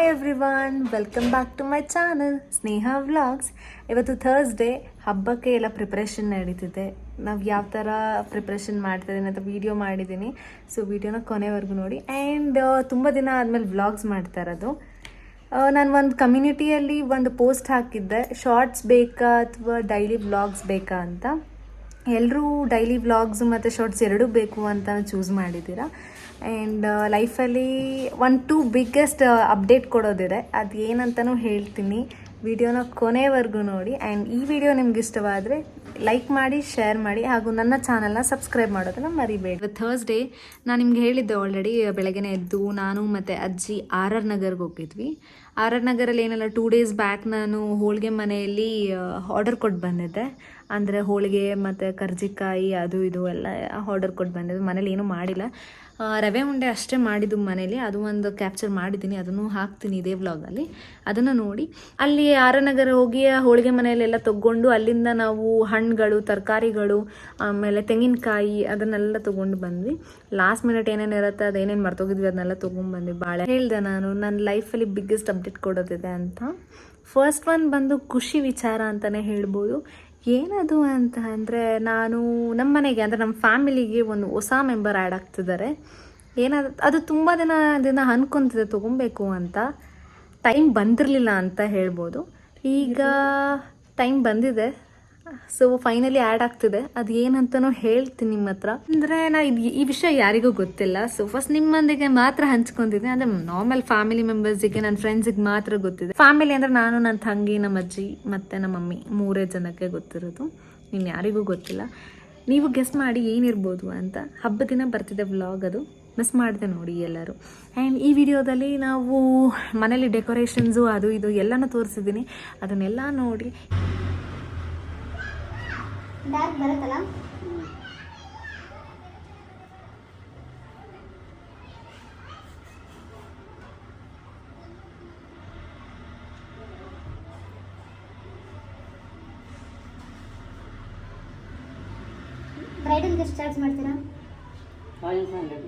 Everyone, welcome back to my channel Sneha vlogs. ಇವತ್ತು Thursday, ಹಬ್ಬಕ್ಕೆ ಎಲ್ಲ ಪ್ರಿಪ್ರೇಷನ್ ನಡೀತಿದೆ. ನಾವು ಯಾವ ಥರ ಪ್ರಿಪ್ರೇಷನ್ ಮಾಡ್ತಿದ್ದೀನಿ ಅಂತ ವೀಡಿಯೋ ಮಾಡಿದ್ದೀನಿ. ಸೊ ವೀಡಿಯೋನ ಕೊನೆವರೆಗೂ ನೋಡಿ. ಆ್ಯಂಡ್ ತುಂಬ ದಿನ ಆದಮೇಲೆ ವ್ಲಾಗ್ಸ್ ಮಾಡ್ತಾ ಇರೋದು. ನಾನು ಒಂದು ಕಮ್ಯುನಿಟಿಯಲ್ಲಿ ಒಂದು ಪೋಸ್ಟ್ ಹಾಕಿದ್ದೆ, ಶಾರ್ಟ್ಸ್ ಬೇಕಾ ಅಥವಾ ಡೈಲಿ ವ್ಲಾಗ್ಸ್ ಬೇಕಾ ಅಂತ. ಎಲ್ಲರೂ ಡೈಲಿ ವ್ಲಾಗ್ಸು ಮತ್ತು ಶಾರ್ಟ್ಸ್ ಎರಡೂ ಬೇಕು ಅಂತ ಚೂಸ್ ಮಾಡಿದ್ದೀರಾ. ಆ್ಯಂಡ್ ಲೈಫಲ್ಲಿ 1-2 ಬಿಗ್ಗೆಸ್ಟ್ ಅಪ್ಡೇಟ್ ಕೊಡೋದಿದೆ, ಅದು ಏನಂತನೂ ಹೇಳ್ತೀನಿ. ವಿಡಿಯೋನ ಕೊನೆವರೆಗೂ ನೋಡಿ. ಆ್ಯಂಡ್ ಈ ವಿಡಿಯೋ ನಿಮ್ಗೆ ಇಷ್ಟವಾದರೆ ಲೈಕ್ ಮಾಡಿ, ಶೇರ್ ಮಾಡಿ, ಹಾಗೂ ನನ್ನ ಚಾನಲ್ನ ಸಬ್ಸ್ಕ್ರೈಬ್ ಮಾಡೋದನ್ನು ಮರಿಬೇಡಿ. ಥರ್ಸ್ಡೇ ನಾನು ನಿಮ್ಗೆ ಹೇಳಿದ್ದೆ ಆಲ್ರೆಡಿ, ಬೆಳಗ್ಗೆನೇ ಎದ್ದು ನಾನು ಮತ್ತು ಅಜ್ಜಿ RR ನಗರ್ಗೆ ಹೋಗಿದ್ವಿ. RR ನಗರಲ್ಲಿ ಏನೆಲ್ಲ 2 ಡೇಸ್ ಬ್ಯಾಕ್ ನಾನು ಹೋಳಿಗೆ ಮನೆಯಲ್ಲಿ ಆರ್ಡರ್ ಕೊಟ್ಟು ಬಂದಿದ್ದೆ. ಅಂದರೆ ಹೋಳಿಗೆ ಮತ್ತು ಕರ್ಜಿಕಾಯಿ ಅದು ಇದು ಎಲ್ಲ ಆರ್ಡರ್ ಕೊಟ್ಟು ಬಂದಿದ್ದೆ. ಮನೇಲಿ ಏನೂ ಮಾಡಿಲ್ಲ, ರವೆ ಉಂಡೆ ಅಷ್ಟೇ ಮಾಡಿದ್ದು ಮನೇಲಿ. ಅದು ಒಂದು ಕ್ಯಾಪ್ಚರ್ ಮಾಡಿದ್ದೀನಿ, ಅದನ್ನು ಹಾಕ್ತೀನಿ ಇದೇ ವ್ಲಾಗಲ್ಲಿ, ಅದನ್ನು ನೋಡಿ. ಅಲ್ಲಿ RR ನಗರ ಹೋಗಿ ಹೋಳಿಗೆ ಮನೆಯಲ್ಲೆಲ್ಲ ತೊಗೊಂಡು ಅಲ್ಲಿಂದ ನಾವು ಹಣ್ಣುಗಳು, ತರಕಾರಿಗಳು, ಆಮೇಲೆ ತೆಂಗಿನಕಾಯಿ ಅದನ್ನೆಲ್ಲ ತೊಗೊಂಡು ಬಂದ್ವಿ. ಲಾಸ್ಟ್ ಮಿನಿಟ್ ಏನೇನು ಇರುತ್ತೆ, ಅದೇನೇನು ಮರ್ತೋಗಿದ್ವಿ ಅದನ್ನೆಲ್ಲ ತೊಗೊಂಡ್ಬಂದ್ವಿ. ಭಾಳ ಹೇಳಿದೆ ನಾನು, ನನ್ನ ಲೈಫಲ್ಲಿ ಬಿಗ್ಗೆಸ್ಟ್ ಅಪ್ಡೇಟ್ ಕೊಡೋದಿದೆ ಅಂತ. ಫಸ್ಟ್ ಒನ್ ಬಂದು ಖುಷಿ ವಿಚಾರ ಅಂತಲೇ ಹೇಳ್ಬೋದು. ಏನದು ಅಂತ ಅಂದರೆ, ನಾನು ನಮ್ಮ ಮನೆಗೆ ಅಂದರೆ ನಮ್ಮ ಫ್ಯಾಮಿಲಿಗೆ ಒಂದು ಹೊಸ ಮೆಂಬರ್ ಆ್ಯಡ್ ಆಗ್ತಿದ್ದಾರೆ. ಅದು ತುಂಬ ದಿನ ಅನ್ಕೊತಿದ್ದೆ ತೊಗೊಬೇಕು ಅಂತ. ಟೈಮ್ ಬಂದಿರಲಿಲ್ಲ ಅಂತ ಹೇಳ್ಬೋದು. ಈಗ ಟೈಮ್ ಬಂದಿದೆ, ಸೊ ಫೈನಲಿ ಆ್ಯಡ್ ಆಗ್ತಿದೆ. ಅದು ಏನಂತನೂ ಹೇಳ್ತೀನಿ ನಿಮ್ಮ ಹತ್ರ. ಅಂದರೆ ಈ ವಿಷಯ ಯಾರಿಗೂ ಗೊತ್ತಿಲ್ಲ. ಸೊ ಫಸ್ಟ್ ನಿಮ್ಮೊಂದಿಗೆ ಮಾತ್ರ ಹಂಚ್ಕೊತಿದ್ದೆ. ಅಂದರೆ ನಾರ್ಮಲ್ ಫ್ಯಾಮಿಲಿ ಮೆಂಬರ್ಸಿಗೆ, ನನ್ನ ಫ್ರೆಂಡ್ಸಿಗೆ ಮಾತ್ರ ಗೊತ್ತಿದೆ. ಫ್ಯಾಮಿಲಿ ಅಂದರೆ ನಾನು, ನನ್ನ ತಂಗಿ, ನಮ್ಮ ಅಜ್ಜಿ ಮತ್ತು ನಮ್ಮ ಮಮ್ಮಿ, 3 ಜನಕ್ಕೆ ಗೊತ್ತಿರೋದು. ಇನ್ನು ಯಾರಿಗೂ ಗೊತ್ತಿಲ್ಲ. ನೀವು ಗೆಸ್ ಮಾಡಿ ಏನಿರ್ಬೋದು ಅಂತ. ಹಬ್ಬದ ದಿನ ಬರ್ತಿದೆ ವ್ಲಾಗ್, ಅದು ಮಿಸ್ ಮಾಡಿದೆ ನೋಡಿ ಎಲ್ಲರೂ. ಆ್ಯಂಡ್ ಈ ವಿಡಿಯೋದಲ್ಲಿ ನಾವು ಮನೇಲಿ ಡೆಕೋರೇಷನ್ಸು ಅದು ಇದು ಎಲ್ಲನೂ ತೋರಿಸಿದ್ದೀನಿ, ಅದನ್ನೆಲ್ಲ ನೋಡಿ. ಡಾರ್ಕ್ ಬರುತ್ತಲ್ಲ, ಬ್ರೈಡಲ್ಗೆ ಎಷ್ಟು ಚಾರ್ಜ್ ಮಾಡ್ತೀರಾ? 1500.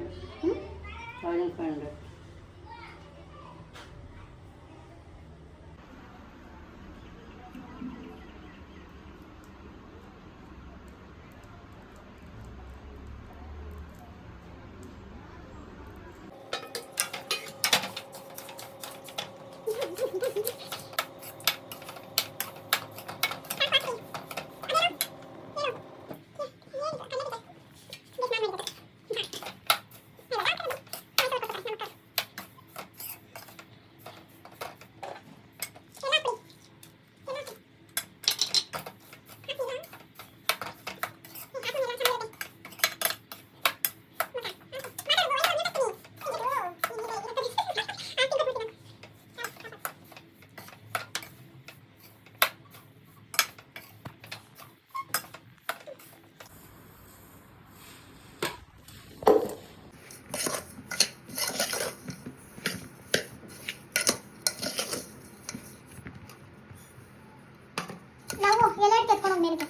ನಾವು ಎಲ್ಲ ಕೆತ್ಕೊಂಡು ಹೋಗಿ ಮೇಲೆ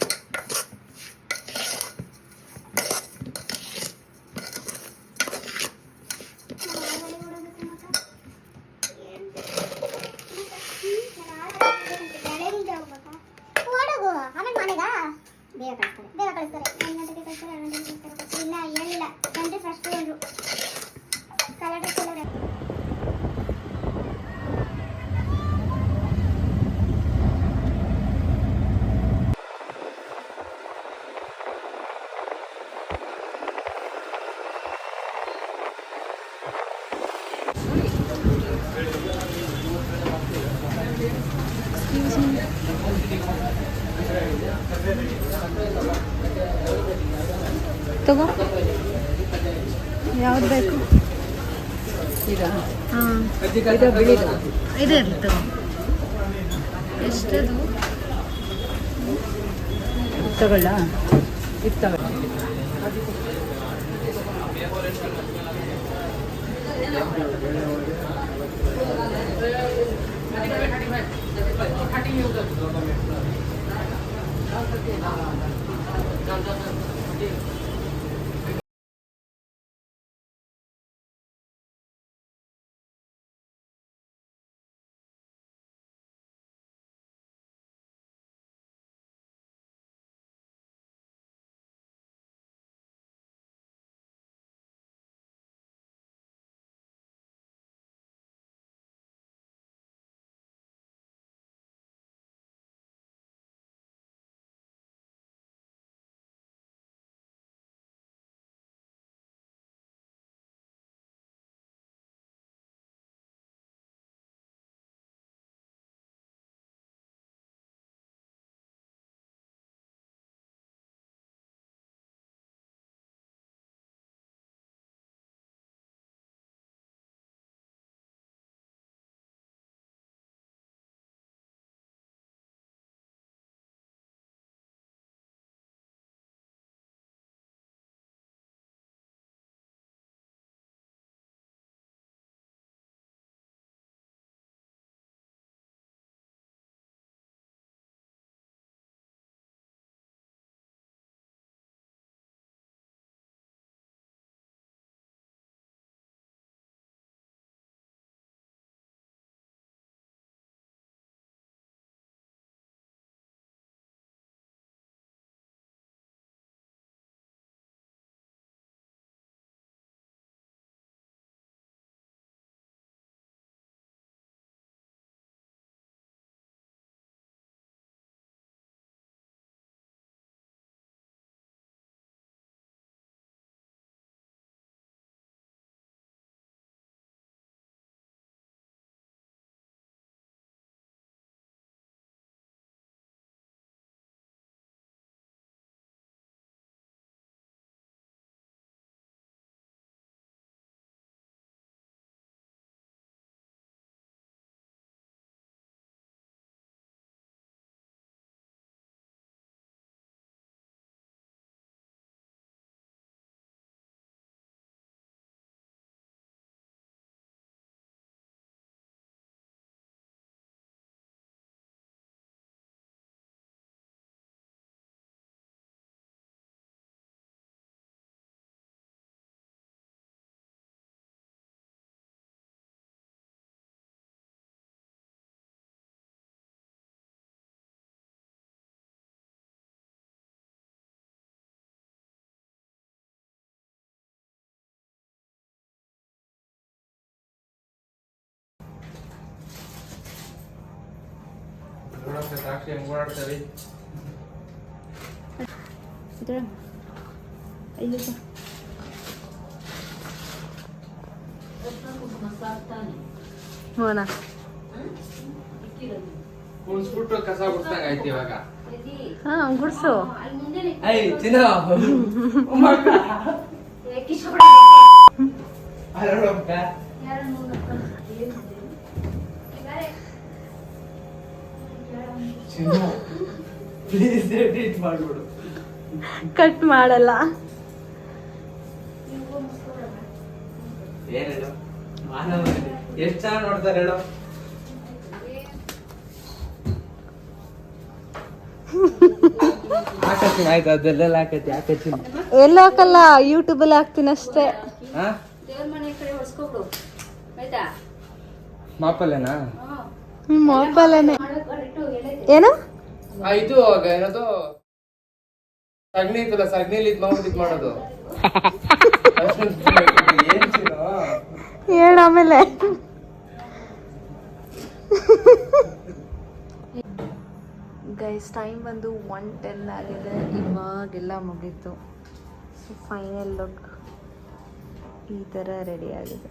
ಆಮೇಲೆ ಮನೆಗ ಬೇಗ ಕಳಿಸ್ತಾರೆ 9 ಗಂಟೆಗೆ ಕಳಿಸ್ತಾರೆ, 11 ಗಂಟೆಗೆ ಕಳಿಸ್ತಾರೆ. ಇಲ್ಲ ಏನಿಲ್ಲ, ಸಂಜೆ ಫಸ್ಟ್ ಒಂದು ಕಲರ್ ತಗೋ, ಯಾವ್ದು ಬೇಕು? ಹಾಂ, ಇದೆ ತಗೋ. ಎಷ್ಟದು ತಗೊಳ್ಳ? ಇದು ತಗೊಳ್ಳ. ಸಾಕ್ಷಿ ಹೆಂಗ್ ಓಡಾಡ್ತಾರೆ ಹೋನಾ ಕುಣಿಸ್ಬಿಟ್ಟು ಕಸ ಬಿಡ್ದಂಗ ಆಯ್ತು ಇವಾಗ ಹಾ ಗುಡ್ಸು ಐ ತಿನ್ನೋ ಪ್ಲೀಸ್ ಎಡಿಟ್ ಮಾಡ್ಬಿಡು ಕಟ್ ಮಾಡಲ್ಲ ಏನ್ ಹೇಳು ಮಾನವ ಎಷ್ಟ್ ಚೆನ್ನಾಗಿ ನೋಡ್ತಾರೆ ಹೇಳು ಹಾಕತ್ತೀನಿ ಆಯ್ತು ಅದೆಲ್ಲ ಹಾಕತ್ತಿ ಹಾಕತ್ತೀನಿ ಎಲ್ಲ ಹಾಕಲ್ಲ ಯೂಟ್ಯೂಬಲ್ಲಿ ಹಾಕ್ತೀನಿ ಅಷ್ಟೇ ಹಾ ದೇವ್ರ ಮನೆ ಕಡೆ ಹೊಡ್ಸ್ಕೊಬಿಡು ಆಯ್ತಾ ಮಾಪಲ್ಲೇನಾ ಮೊಬೈಲೇನೆ ಏನು ಇದು ಏನದು ಸಗಣಿ ಇತ್ತಲ್ಲ ಸಗಣಿಲಿ ಇದ್ ಮಾಡ್ಬಿಟ್ಟು ಇದ್ ಮಾಡೋದು ಏನ್ ಚಿನ್ನು? ಹೇಳ ಆಮೇಲೆ ಗೈಸ್ ಟೈಮ್ ಬಂದು 1:10 ಆಗಿದೆ ಇವಾಗೆಲ್ಲ ಮುಗೀತು ಸೊ ಫೈನಲ್ ಲುಕ್ ಈ ಥರ ರೆಡಿ ಆಗಿದೆ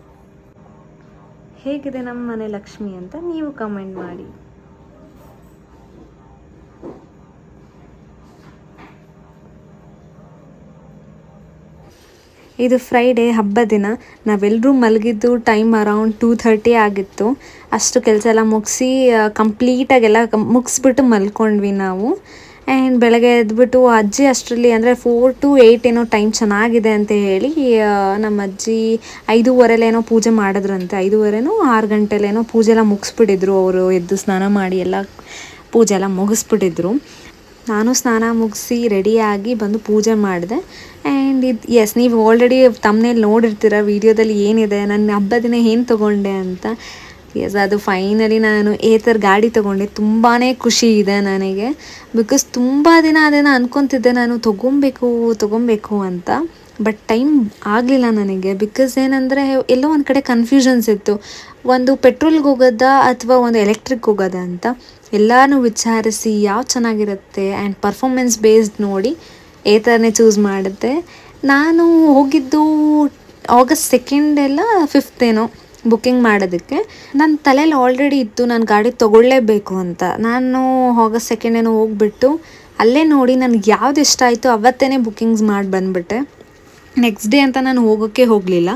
ಹೇಗಿದೆ ನಮ್ಮ ಮನೆ ಲಕ್ಷ್ಮಿ ಅಂತ ನೀವು ಕಮೆಂಟ್ ಮಾಡಿ ಇದು ಫ್ರೈಡೇ ಹಬ್ಬ ದಿನ ನಾವೆಲ್ಲರೂ ಮಲಗಿದ್ದು ಟೈಮ್ ಅರೌಂಡ್ 2:30 ಆಗಿತ್ತು ಅಷ್ಟು ಕೆಲಸ ಎಲ್ಲ ಮುಗಿಸಿ ಕಂಪ್ಲೀಟಾಗೆಲ್ಲ ಮುಗಿಸ್ಬಿಟ್ಟು ಮಲ್ಕೊಂಡ್ವಿ ನಾವು ಆ್ಯಂಡ್ ಬೆಳಗ್ಗೆ ಎದ್ಬಿಟ್ಟು ಅಜ್ಜಿ ಅಷ್ಟರಲ್ಲಿ ಅಂದರೆ 4 to 8 ಏನೋ ಟೈಮ್ ಚೆನ್ನಾಗಿದೆ ಅಂತ ಹೇಳಿ ನಮ್ಮ ಅಜ್ಜಿ 5:15 ಪೂಜೆ ಮಾಡಿದ್ರಂತೆ 5:30 6 ಗಂಟೆಲೇನೋ ಪೂಜೆ ಎಲ್ಲ ಮುಗಿಸ್ಬಿಟ್ಟಿದ್ರು ಅವರು ಎದ್ದು ಸ್ನಾನ ಮಾಡಿ ಎಲ್ಲ ಪೂಜೆ ಎಲ್ಲ ಮುಗಿಸ್ಬಿಟ್ಟಿದ್ರು ನಾನು ಸ್ನಾನ ಮುಗಿಸಿ ರೆಡಿಯಾಗಿ ಬಂದು ಪೂಜೆ ಮಾಡಿದೆ ಆ್ಯಂಡ್ ಎಸ್ ನೀವು ಆಲ್ರೆಡಿ ತಮ್ಮನೇಲಿ ನೋಡಿರ್ತೀರ ವೀಡಿಯೋದಲ್ಲಿ ಏನಿದೆ ನನ್ನ ಹಬ್ಬ ದಿನ ಏನು ತೊಗೊಂಡೆ ಅಂತ ಎಸ್ ಅದು ಫೈನಲಿ ನಾನು ಏತರ್ ಗಾಡಿ ತೊಗೊಂಡೆ ತುಂಬಾ ಖುಷಿ ಇದೆ ನನಗೆ ಬಿಕಾಸ್ ತುಂಬ ದಿನ ಅದನ್ನು ಅಂದ್ಕೊತಿದ್ದೆ ನಾನು ತೊಗೊಬೇಕು ಅಂತ ಬಟ್ ಟೈಮ್ ಆಗಲಿಲ್ಲ ನನಗೆ ಬಿಕಾಸ್ ಏನಂದರೆ ಎಲ್ಲೋ ಒಂದು ಕಡೆ ಕನ್ಫ್ಯೂಷನ್ಸ್ ಇತ್ತು ಒಂದು ಪೆಟ್ರೋಲ್ಗೆ ಹೋಗೋದಾ ಅಥವಾ ಒಂದು ಎಲೆಕ್ಟ್ರಿಕ್ ಹೋಗೋದಾ ಅಂತ ಎಲ್ಲನೂ ವಿಚಾರಿಸಿ ಯಾವ ಚೆನ್ನಾಗಿರುತ್ತೆ ಆ್ಯಂಡ್ ಪರ್ಫಾರ್ಮೆನ್ಸ್ ಬೇಸ್ಡ್ ನೋಡಿ ಥರನೇ ಚೂಸ್ ಮಾಡಿದ್ದೆ ನಾನು ಹೋಗಿದ್ದು August 2 ಎಲ್ಲ 5th ಏನೋ ಬುಕ್ಕಿಂಗ್ ಮಾಡೋದಕ್ಕೆ ನನ್ನ ತಲೆಯಲ್ಲಿ ಆಲ್ರೆಡಿ ಇತ್ತು ನಾನು ಗಾಡಿ ತೊಗೊಳ್ಳೇಬೇಕು ಅಂತ ನಾನು August 2 ಏನೋ ಹೋಗ್ಬಿಟ್ಟು ಅಲ್ಲೇ ನೋಡಿ ನನಗೆ ಯಾವ್ದು ಇಷ್ಟ ಆಯಿತು ಅವತ್ತೇ ಬುಕ್ಕಿಂಗ್ಸ್ ಮಾಡಿ ಬಂದುಬಿಟ್ಟೆ ನೆಕ್ಸ್ಟ್ ಡೇ ಅಂತ ನಾನು ಹೋಗೋಕ್ಕೆ ಹೋಗಲಿಲ್ಲ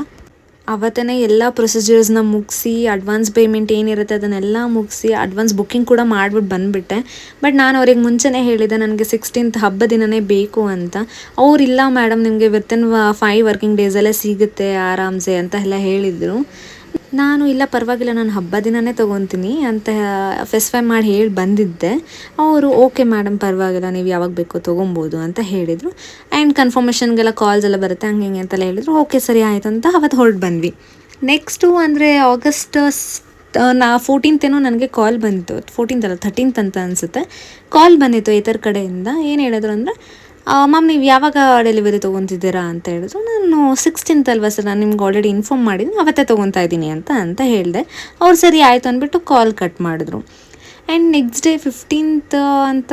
ಅವತ್ತೇ ಎಲ್ಲ ಪ್ರೊಸೀಜರ್ಸ್ನ ಮುಗಿಸಿ ಅಡ್ವಾನ್ಸ್ ಪೇಮೆಂಟ್ ಏನಿರುತ್ತೆ ಅದನ್ನೆಲ್ಲ ಮುಗಿಸಿ ಅಡ್ವಾನ್ಸ್ ಬುಕ್ಕಿಂಗ್ ಕೂಡ ಮಾಡಿಬಿಟ್ಟು ಬಂದುಬಿಟ್ಟೆ ಬಟ್ ನಾನು ಅವ್ರಿಗೆ ಮುಂಚೆನೇ ಹೇಳಿದೆ ನನಗೆ 16th ಹಬ್ಬ ದಿನವೇ ಬೇಕು ಅಂತ ಅವರಿಲ್ಲ ಮೇಡಮ್ ನಿಮಗೆ ವಿತಿನ್ 5 ವರ್ಕಿಂಗ್ ಡೇಸಲ್ಲೇ ಸಿಗುತ್ತೆ ಆರಾಮ್ಸೆ ಅಂತ ಎಲ್ಲ ಹೇಳಿದರು ನಾನು ಇಲ್ಲ ಪರವಾಗಿಲ್ಲ ನಾನು ಹಬ್ಬ ದಿನವೇ ತೊಗೊತೀನಿ ಅಂತ ಫೆಸ್ಫೈ ಮಾಡಿ ಹೇಳಿ ಬಂದಿದ್ದೆ ಅವರು ಓಕೆ ಮೇಡಮ್ ಪರವಾಗಿಲ್ಲ ನೀವು ಯಾವಾಗ ಬೇಕೋ ತೊಗೊಬೋದು ಅಂತ ಹೇಳಿದರು ಆ್ಯಂಡ್ ಕನ್ಫರ್ಮೇಷನ್ಗೆಲ್ಲ ಕಾಲ್ಸ್ ಎಲ್ಲ ಬರುತ್ತೆ ಹಂಗೆ ಹಿಂಗೆ ಅಂತೆಲ್ಲ ಹೇಳಿದರು ಓಕೆ ಸರಿ ಆಯಿತು ಅಂತ ಅವತ್ತು ಹೊರಟು ಬಂದ್ವಿ ನೆಕ್ಸ್ಟು ಅಂದರೆ August 14th ಏನೋ ನನಗೆ ಕಾಲ್ ಬಂತು 14th ಅಲ್ಲ 13th ಅಂತ ಅನಿಸುತ್ತೆ ಕಾಲ್ ಬಂದಿತ್ತು ಇತರ ಕಡೆಯಿಂದ ಏನು ಹೇಳಿದ್ರು ಅಂದರೆ ಮ್ಯಾಮ್ ನೀವು ಯಾವಾಗ ಡೆಲಿವರಿ ತೊಗೊತಿದ್ದೀರಾ ಅಂತ ಹೇಳಿದ್ರು ನಾನು 16th ಅಲ್ವಾ ಸರ್ ನಾನು ನಿಮ್ಗೆ ಆಲ್ರೆಡಿ ಇನ್ಫಾರ್ಮ್ ಮಾಡಿದ್ದೀನಿ ಅವತ್ತೇ ತೊಗೊತಾ ಇದ್ದೀನಿ ಅಂತ ಹೇಳಿದೆ ಅವ್ರು ಸರಿ ಆಯಿತು ಅಂದ್ಬಿಟ್ಟು ಕಾಲ್ ಕಟ್ ಮಾಡಿದ್ರು ಆ್ಯಂಡ್ ನೆಕ್ಸ್ಟ್ ಡೇ 15th ಅಂತ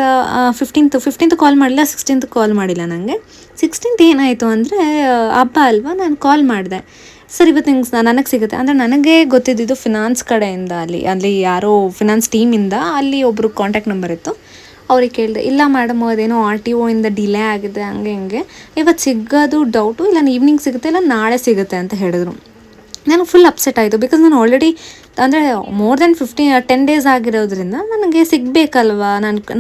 15th ಕಾಲ್ ಮಾಡಿಲ್ಲ 16th ಕಾಲ್ ಮಾಡಿಲ್ಲ ನನಗೆ 16th ಏನಾಯಿತು ಅಂದರೆ ಹಬ್ಬ ಅಲ್ವಾ ನಾನು ಕಾಲ್ ಮಾಡಿದೆ ಸರ್ ಇವತ್ತು ಹಿಂಗೆ ನನಗೆ ಸಿಗುತ್ತೆ ಅಂದರೆ ನನಗೆ ಗೊತ್ತಿದ್ದಿದ್ದು ಫಿನಾನ್ಸ್ ಕಡೆಯಿಂದ ಅಲ್ಲಿ ಯಾರೋ ಫಿನಾನ್ಸ್ ಟೀಮಿಂದ ಅಲ್ಲಿ ಒಬ್ಬರು ಕಾಂಟ್ಯಾಕ್ಟ್ ನಂಬರ್ ಇತ್ತು ಅವ್ರಿಗೆ ಕೇಳಿದೆ ಇಲ್ಲ ಮೇಡಮ್ ಅದೇನೋ RTO ಇಂದ ಡಿಲೇ ಆಗಿದೆ ಹಂಗೆ ಹಿಂಗೆ ಇವತ್ತು ಸಿಗೋದು ಡೌಟು ಇಲ್ಲ ಈವ್ನಿಂಗ್ ಸಿಗುತ್ತೆ ಇಲ್ಲ ನಾಳೆ ಸಿಗುತ್ತೆ ಅಂತ ಹೇಳಿದ್ರು ನನಗೆ ಫುಲ್ ಅಪ್ಸೆಟ್ ಆಯಿತು ಬಿಕಾಸ್ ನಾನು ಆಲ್ರೆಡಿ ಅಂದರೆ ಮೋರ್ ದೆನ್ 10 days ಆಗಿರೋದ್ರಿಂದ ನನಗೆ ಸಿಗಬೇಕಲ್ವಾ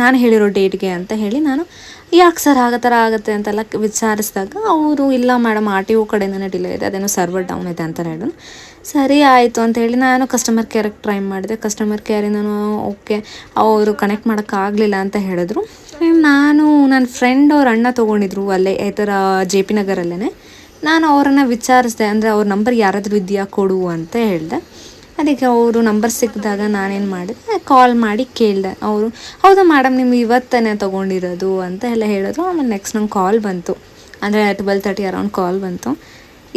ನಾನು ಹೇಳಿರೋ ಡೇಟ್ಗೆ ಅಂತ ಹೇಳಿ ನಾನು ಯಾಕೆ ಸರ್ ಆಗೋ ಥರ ಆಗುತ್ತೆ ಅಂತೆಲ್ಲ ವಿಚಾರಿಸಿದಾಗ ಅವರು ಇಲ್ಲ ಮೇಡಮ್ RTO ಕಡೆಯಿಂದನೇ ಡಿಲೇ ಇದೆ ಅದೇನೋ ಸರ್ವರ್ ಡೌನ್ ಇದೆ ಅಂತ ಹೇಳಿದ್ರು ಸರಿ ಆಯಿತು ಅಂತ ಹೇಳಿ ನಾನು ಕಸ್ಟಮರ್ ಕೇರಿಗೆ ಟ್ರೈ ಮಾಡಿದೆ ಕಸ್ಟಮರ್ ಕೇರಿಗೆ ನಾನು ಓಕೆ ಅವರು ಕನೆಕ್ಟ್ ಮಾಡೋಕ್ಕಾಗಲಿಲ್ಲ ಅಂತ ಹೇಳಿದ್ರು ನಾನು ನನ್ನ ಫ್ರೆಂಡ್ ಅವ್ರ ಅಣ್ಣ ತೊಗೊಂಡಿದ್ರು ಅಲ್ಲೇ ಈ ಥರ JP ನಗರಲ್ಲೇ ನಾನು ಅವರನ್ನು ವಿಚಾರಿಸಿದೆ ಅಂದರೆ ಅವ್ರ ನಂಬರ್ ಯಾರಾದರೂ ಇದೆಯಾ ಕೊಡು ಅಂತ ಹೇಳಿದೆ ಅದಕ್ಕೆ ಅವರು ನಂಬರ್ ಸಿಕ್ಕಿದಾಗ ನಾನೇನು ಮಾಡಿದೆ ಕಾಲ್ ಮಾಡಿ ಕೇಳಿದೆ ಅವರು ಹೌದಾ ಮೇಡಮ್ ನೀವು ಇವತ್ತೇ ತೊಗೊಂಡಿರೋದು ಅಂತ ಎಲ್ಲ ಹೇಳಿದ್ರು ಆಮೇಲೆ ನೆಕ್ಸ್ಟ್ ನಂಗೆ ಕಾಲ್ ಬಂತು ಅಂದರೆ 12:30 ಅರೌಂಡ್ ಕಾಲ್ ಬಂತು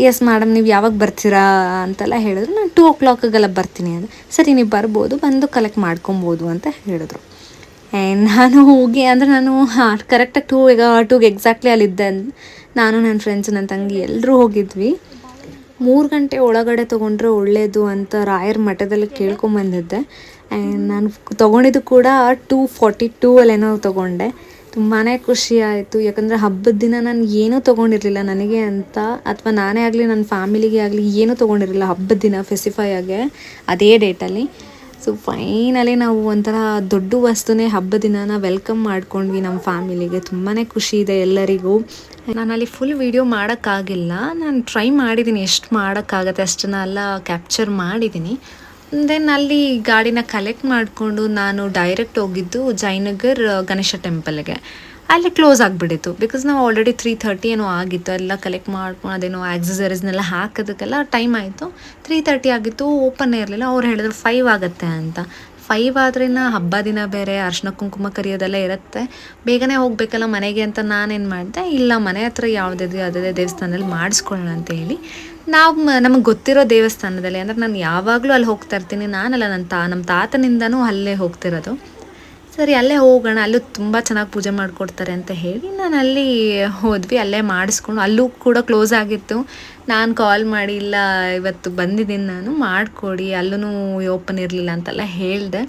ಎಸ್ ಮೇಡಮ್ ನೀವು ಯಾವಾಗ ಬರ್ತೀರಾ ಅಂತೆಲ್ಲ ಹೇಳಿದ್ರು ನಾನು 2 o'clockಗೆಲ್ಲ ಬರ್ತೀನಿ ಅಂದರೆ ಸರಿ ನೀವು ಬರ್ಬೋದು ಬಂದು ಕಲೆಕ್ಟ್ ಮಾಡ್ಕೊಬೋದು ಅಂತ ಹೇಳಿದ್ರು ನಾನು ಹೋಗಿ ಅಂದರೆ ನಾನು ಕರೆಕ್ಟಾಗಿ ಟೂಗೆ ಎಕ್ಸಾಕ್ಟ್ಲಿ ಅಲ್ಲಿದ್ದೆ. ನಾನು ನನ್ನ ಫ್ರೆಂಡ್ಸು ನನ್ನ ತಂಗಿ ಎಲ್ಲರೂ ಹೋಗಿದ್ವಿ. 3 ಗಂಟೆ ಒಳಗಡೆ ತೊಗೊಂಡ್ರೆ ಒಳ್ಳೆಯದು ಅಂತ ರಾಯರ ಮಠದಲ್ಲಿ ಕೇಳ್ಕೊಂಬಂದಿದ್ದೆ. ಆ್ಯಂಡ್ ನಾನು ತೊಗೊಂಡಿದ್ದು ಕೂಡ 242 ಅಲ್ಲೇನೋ ತೊಗೊಂಡೆ. ತುಂಬಾ ಖುಷಿ ಆಯಿತು. ಯಾಕಂದರೆ ಹಬ್ಬದ ದಿನ ನಾನು ಏನೂ ತೊಗೊಂಡಿರಲಿಲ್ಲ ನನಗೆ ಅಂತ, ಅಥವಾ ನಾನೇ ಆಗಲಿ ನನ್ನ ಫ್ಯಾಮಿಲಿಗೆ ಆಗಲಿ ಏನೂ ತೊಗೊಂಡಿರಲಿಲ್ಲ ಹಬ್ಬದ ದಿನ ಫೆಸಿಫೈ ಆಗಿ ಅದೇ ಡೇಟಲ್ಲಿ. ಸೊ ಫೈನಲಿ ನಾವು ಒಂಥರ ದೊಡ್ಡ ವಸ್ತುನೇ ಹಬ್ಬದ ದಿನಾನ ವೆಲ್ಕಮ್ ಮಾಡ್ಕೊಂಡ್ವಿ ನಮ್ಮ ಫ್ಯಾಮಿಲಿಗೆ. ತುಂಬಾ ಖುಷಿ ಇದೆ ಎಲ್ಲರಿಗೂ. ನಾನು ಅಲ್ಲಿ ಫುಲ್ ವೀಡಿಯೋ ಮಾಡೋಕ್ಕಾಗಿಲ್ಲ. ನಾನು ಟ್ರೈ ಮಾಡಿದ್ದೀನಿ ಎಷ್ಟು ಮಾಡೋಕ್ಕಾಗತ್ತೆ ಅಷ್ಟನ್ನು ಎಲ್ಲ ಕ್ಯಾಪ್ಚರ್ ಮಾಡಿದ್ದೀನಿ. ದೆನ್ ಅಲ್ಲಿ ಗಾಡಿನ ಕಲೆಕ್ಟ್ ಮಾಡಿಕೊಂಡು ನಾನು ಡೈರೆಕ್ಟ್ ಹೋಗಿದ್ದು ಜಯನಗರ್ ಗಣೇಶ ಟೆಂಪಲ್ಗೆ. ಅಲ್ಲಿ ಕ್ಲೋಸ್ ಆಗಿಬಿಟ್ಟಿತ್ತು ಬಿಕಾಸ್ ನಾವು ಆಲ್ರೆಡಿ 3:30 ಏನೋ ಆಗಿತ್ತು. ಎಲ್ಲ ಕಲೆಕ್ಟ್ ಮಾಡ್ಕೊಂಡು ಅದೇನೋ ಆಕ್ಸಸರೀಸ್ನೆಲ್ಲ ಹಾಕೋದಕ್ಕೆಲ್ಲ ಟೈಮ್ ಆಯಿತು. 3:30 ಆಗಿತ್ತು, ಓಪನ್ ಇರಲಿಲ್ಲ. ಅವ್ರು ಹೇಳಿದ್ರು 5 ಆಗುತ್ತೆ ಅಂತ. 5 ಆದ್ರೆ ಹಬ್ಬ ದಿನ ಬೇರೆ, ಅರ್ಶಿನ ಕುಂಕುಮ ಕರಿಯೋದೆಲ್ಲ ಇರುತ್ತೆ, ಬೇಗನೆ ಹೋಗಬೇಕಲ್ಲ ಮನೆಗೆ ಅಂತ ನಾನೇನು ಮಾಡಿದೆ, ಇಲ್ಲ ಮನೆ ಹತ್ರ ಯಾವುದಿದೆಯೋ ಅದೇ ದೇವಸ್ಥಾನದಲ್ಲಿ ಮಾಡಿಸ್ಕೊಳ್ಳೋಣ ಅಂತ ಹೇಳಿ ನಮಗೆ ಗೊತ್ತಿರೋ ದೇವಸ್ಥಾನದಲ್ಲಿ, ಅಂದರೆ ನಾನು ಯಾವಾಗಲೂ ಅಲ್ಲಿ ಹೋಗ್ತಾ ಇರ್ತೀನಿ. ನಾನಲ್ಲ, ನಮ್ಮ ತಾತನಿಂದನೂ ಅಲ್ಲೇ ಹೋಗ್ತಿರೋದು. ಸರಿ ಅಲ್ಲೇ ಹೋಗೋಣ, ಅಲ್ಲೂ ತುಂಬ ಚೆನ್ನಾಗಿ ಪೂಜೆ ಮಾಡಿಕೊಡ್ತಾರೆ ಅಂತ ಹೇಳಿ ನಾನು ಅಲ್ಲಿ ಹೋದ್ವಿ. ಅಲ್ಲೇ ಮಾಡಿಸ್ಕೊಂಡು ಅಲ್ಲೂ ಕೂಡ ಕ್ಲೋಸ್ ಆಗಿತ್ತು. ನಾನು ಕಾಲ್ ಮಾಡಿ, ಇಲ್ಲ ಇವತ್ತು ಬಂದಿದ್ದೀನಿ ನಾನು, ಮಾಡಿಕೊಡಿ, ಅಲ್ಲೂ ಓಪನ್ ಇರಲಿಲ್ಲ ಅಂತೆಲ್ಲ ಹೇಳಿದೆ.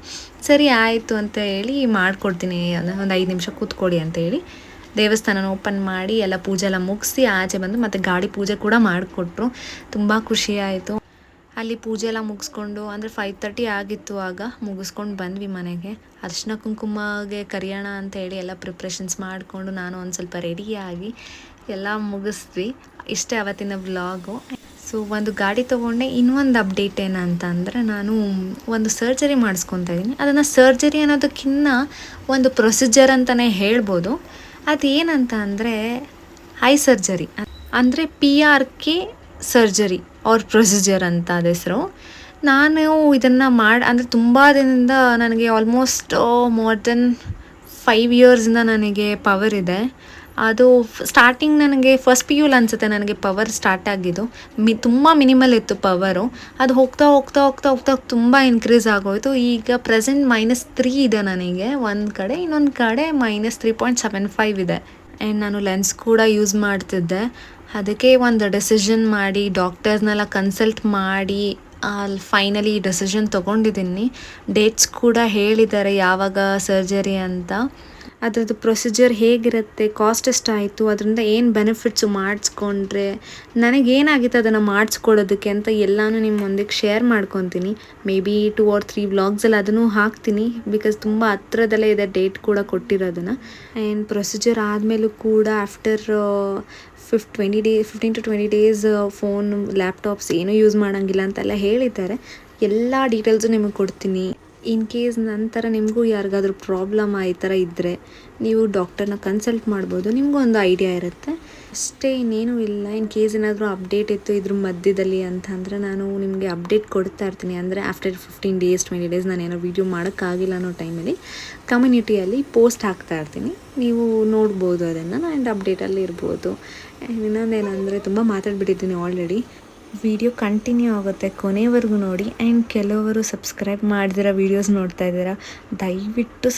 ಸರಿ ಆಯಿತು ಅಂತ ಹೇಳಿ ಮಾಡಿಕೊಡ್ತೀನಿ, ಒಂದು 5 ನಿಮಿಷ ಕೂತ್ಕೊಡಿ ಅಂತ ಹೇಳಿ ದೇವಸ್ಥಾನನ ಓಪನ್ ಮಾಡಿ ಎಲ್ಲ ಪೂಜೆ ಎಲ್ಲ ಮುಗಿಸಿ ಆಚೆ ಬಂದು ಮತ್ತು ಗಾಡಿ ಪೂಜೆ ಕೂಡ ಮಾಡಿಕೊಟ್ರು. ತುಂಬ ಖುಷಿಯಾಯಿತು. ಅಲ್ಲಿ ಪೂಜೆ ಎಲ್ಲ ಮುಗಿಸ್ಕೊಂಡು, ಅಂದರೆ 5:30 ಆಗಿತ್ತು ಆಗ, ಮುಗಿಸ್ಕೊಂಡು ಬಂದ್ವಿ ಮನೆಗೆ. ಅರಿಶಿನ ಕುಂಕುಮಗೆ ಕರಿಯೋಣ ಅಂತ ಹೇಳಿ ಎಲ್ಲ ಪ್ರಿಪ್ರೇಷನ್ಸ್ ಮಾಡಿಕೊಂಡು ನಾನು ಒಂದು ಸ್ವಲ್ಪ ರೆಡಿಯಾಗಿ ಎಲ್ಲ ಮುಗಿಸ್ವಿ. ಇಷ್ಟೇ ಅವತ್ತಿನ ವ್ಲಾಗು. ಸೊ ಒಂದು ಗಾಡಿ ತೊಗೊಂಡೆ. ಇನ್ನೊಂದು ಅಪ್ಡೇಟ್ ಏನಂತ ಅಂದರೆ, ನಾನು ಒಂದು ಸರ್ಜರಿ ಮಾಡಿಸ್ಕೊತಾ ಇದ್ದೀನಿ. ಅದನ್ನು ಸರ್ಜರಿ ಅನ್ನೋದಕ್ಕಿಂತ ಒಂದು ಪ್ರೊಸೀಜರ್ ಅಂತಲೇ ಹೇಳ್ಬೋದು. ಅದೇನಂತ ಅಂದರೆ ಐ ಸರ್ಜರಿ, ಅಂದರೆ PRK ಸರ್ಜರಿ ಅವ್ರ ಪ್ರೊಸೀಜರ್ ಅಂತ ಅದು ಹೆಸರು. ನಾನು ಇದನ್ನು ಅಂದರೆ ತುಂಬ ದಿನದಿಂದ ನನಗೆ ಆಲ್ಮೋಸ್ಟ್ ಮೋರ್ ದೆನ್ 5 ಇಯರ್ಸಿಂದ ನನಗೆ ಪವರ್ ಇದೆ. ಅದು ಸ್ಟಾರ್ಟಿಂಗ್ ನನಗೆ ಫಸ್ಟ್ PU ಅನಿಸುತ್ತೆ ನನಗೆ ಪವರ್ ಸ್ಟಾರ್ಟ್ ಆಗಿದ್ದು. ತುಂಬ ಮಿನಿಮಲ್ ಇತ್ತು ಪವರು. ಅದು ಹೋಗ್ತಾ ಹೋಗ್ತಾ ಹೋಗ್ತಾ ಹೋಗ್ತಾ ತುಂಬ ಇನ್ಕ್ರೀಸ್ ಆಗೋಯಿತು. ಈಗ ಪ್ರೆಸೆಂಟ್ -3 ಇದೆ ನನಗೆ ಒಂದು ಕಡೆ, ಇನ್ನೊಂದು ಕಡೆ -3.75 ಇದೆ. ಆ್ಯಂಡ್ ನಾನು ಲೆನ್ಸ್ ಕೂಡ ಯೂಸ್ ಮಾಡ್ತಿದ್ದೆ. ಅದಕ್ಕೆ ಒಂದು ಡೆಸಿಷನ್ ಮಾಡಿ ಡಾಕ್ಟರ್ಸ್ನೆಲ್ಲ ಕನ್ಸಲ್ಟ್ ಮಾಡಿ ಅಲ್ಲಿ ಫೈನಲಿ ಡೆಸಿಷನ್ ತೊಗೊಂಡಿದ್ದೀನಿ. ಡೇಟ್ಸ್ ಕೂಡ ಹೇಳಿದ್ದಾರೆ ಯಾವಾಗ ಸರ್ಜರಿ ಅಂತ. ಅದರದ್ದು ಪ್ರೊಸೀಜರ್ ಹೇಗಿರುತ್ತೆ, ಕಾಸ್ಟ್ ಎಷ್ಟಾಯಿತು, ಅದರಿಂದ ಏನು ಬೆನಿಫಿಟ್ಸು ಮಾಡಿಸ್ಕೊಂಡ್ರೆ, ನನಗೇನಾಗಿತ್ತು ಅದನ್ನು ಮಾಡಿಸ್ಕೊಳ್ಳೋದಕ್ಕೆ ಅಂತ ಎಲ್ಲನೂ ನಿಮ್ಮೊಂದಿಗೆ ಶೇರ್ ಮಾಡ್ಕೊತೀನಿ. ಮೇ ಬಿ 2 or 3 ವ್ಲಾಗ್ಸಲ್ಲಿ ಅದನ್ನು ಹಾಕ್ತೀನಿ, ಬಿಕಾಸ್ ತುಂಬ ಹತ್ರದಲ್ಲೇ ಇದೆ ಡೇಟ್ ಕೂಡ ಕೊಟ್ಟಿರೋದನ್ನು. ಆ್ಯಂಡ್ ಪ್ರೊಸೀಜರ್ ಆದಮೇಲೂ ಕೂಡ after 15 to 20 days phone, laptops ಏನೂ ಯೂಸ್ ಮಾಡೋಂಗಿಲ್ಲ ಅಂತೆಲ್ಲ ಹೇಳಿದ್ದಾರೆ. ಎಲ್ಲ ಡೀಟೇಲ್ಸು ನಿಮಗೆ ಕೊಡ್ತೀನಿ. ಇನ್ ಕೇಸ್ ನಂತರ ನಿಮಗೂ ಯಾರಿಗಾದ್ರೂ ಪ್ರಾಬ್ಲಮ್ ಈ ಥರ ಇದ್ದರೆ ನೀವು ಡಾಕ್ಟರ್ನ ಕನ್ಸಲ್ಟ್ ಮಾಡ್ಬೋದು, ನಿಮಗೂ ಒಂದು ಐಡಿಯಾ ಇರುತ್ತೆ ಅಷ್ಟೇ, ಇನ್ನೇನೂ ಇಲ್ಲ. ಇನ್ ಕೇಸ್ ಏನಾದರೂ ಅಪ್ಡೇಟ್ ಇತ್ತು ಇದ್ರ ಮಧ್ಯದಲ್ಲಿ ಅಂತಂದರೆ ನಾನು ನಿಮಗೆ ಅಪ್ಡೇಟ್ ಕೊಡ್ತಾ ಇರ್ತೀನಿ. ಅಂದರೆ ಆಫ್ಟರ್ 15 days 20 days ನಾನು ಏನೋ ವೀಡಿಯೋ ಮಾಡೋಕ್ಕಾಗಿಲ್ಲ ಅನ್ನೋ ಟೈಮಲ್ಲಿ ಕಮ್ಯುನಿಟಿಯಲ್ಲಿ ಪೋಸ್ಟ್ ಹಾಕ್ತಾ ಇರ್ತೀನಿ, ನೀವು ನೋಡ್ಬೋದು ಅದನ್ನು. ಆ್ಯಂಡ್ ಅಪ್ಡೇಟಲ್ಲಿ ಇರ್ಬೋದು. ಇನ್ನೊಂದೇನೆಂದರೆ, ತುಂಬ ಮಾತಾಡ್ಬಿಟ್ಟಿದ್ದೀನಿ ಆಲ್ರೆಡಿ. ವಿಡಿಯೋ ಕಂಟಿನ್ಯೂ ಆಗುತ್ತೆ, ಕೊನೆವರೆಗೂ ನೋಡಿ. ಆ್ಯಂಡ್ ಕೆಲವರು ಸಬ್ಸ್ಕ್ರೈಬ್ ಮಾಡ್ದಿರೋ ವೀಡಿಯೋಸ್ ನೋಡ್ತಾ ಇದ್ದೀರಾ, ದಯವಿಟ್ಟು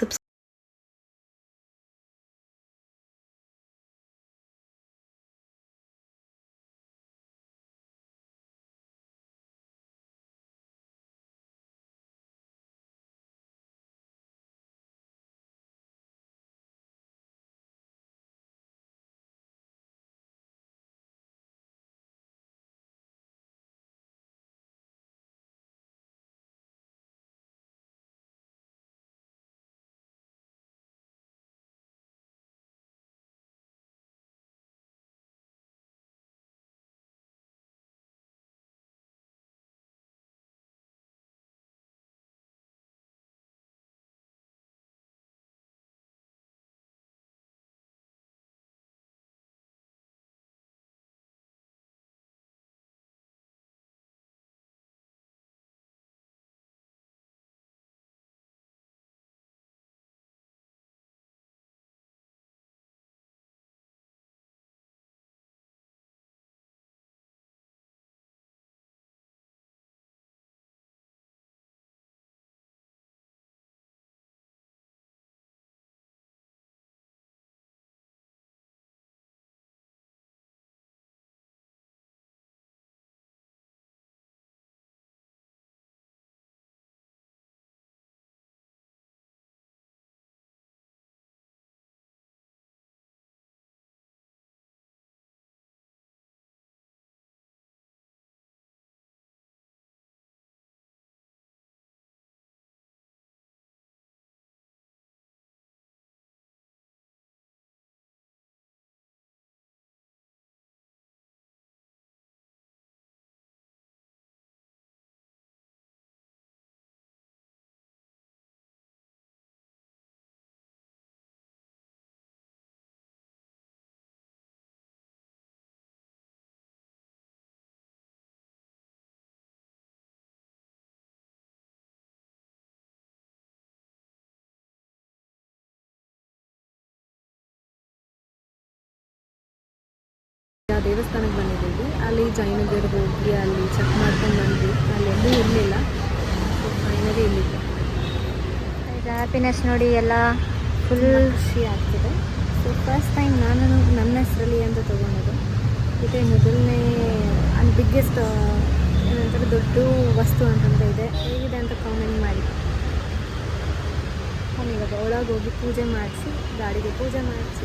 ದೇವಸ್ಥಾನಕ್ಕೆ ಬಂದಿದ್ದೀವಿ. ಅಲ್ಲಿ ಜೈನಗರ್ಗೆ ಹೋಗಿ ಅಲ್ಲಿ ಚೆಕ್ ಮಾಡ್ಕೊಂಡು ಬಂದ್ವಿ. ಅಲ್ಲೆಲ್ಲೂ ಇರಲಿಲ್ಲ. ಸೊ ಫೈನಲಿ ಇಲ್ಲಿದೆ. ಹ್ಯಾಪಿನೆಸ್ ನೋಡಿ ಎಲ್ಲ ಫುಲ್ ಖುಷಿ ಆಗ್ತಿದೆ. ಸೊ ಫಸ್ಟ್ ಟೈಮ್ ನಾನು ನನ್ನ ಹೆಸರಲ್ಲಿ ಅಂತ ತೊಗೊಳೋದು. ಇದೇ ಮೊದಲನೇ ಅಂಡ್ ಬಿಗ್ಗೆಸ್ಟ್ ಏನಂತಾರೆ ದೊಡ್ಡ ವಸ್ತು ಅಂತಂದರೆ ಇದೆ. ಹೇಗಿದೆ ಅಂತ ಕಾಮೆಂಟ್ ಮಾಡಿ. ನಾನು ಇವಾಗ ಒಳಗೆ ಹೋಗಿ ಪೂಜೆ ಮಾಡಿಸಿ ಗಾಡಿಗೆ ಪೂಜೆ ಮಾಡಿಸಿ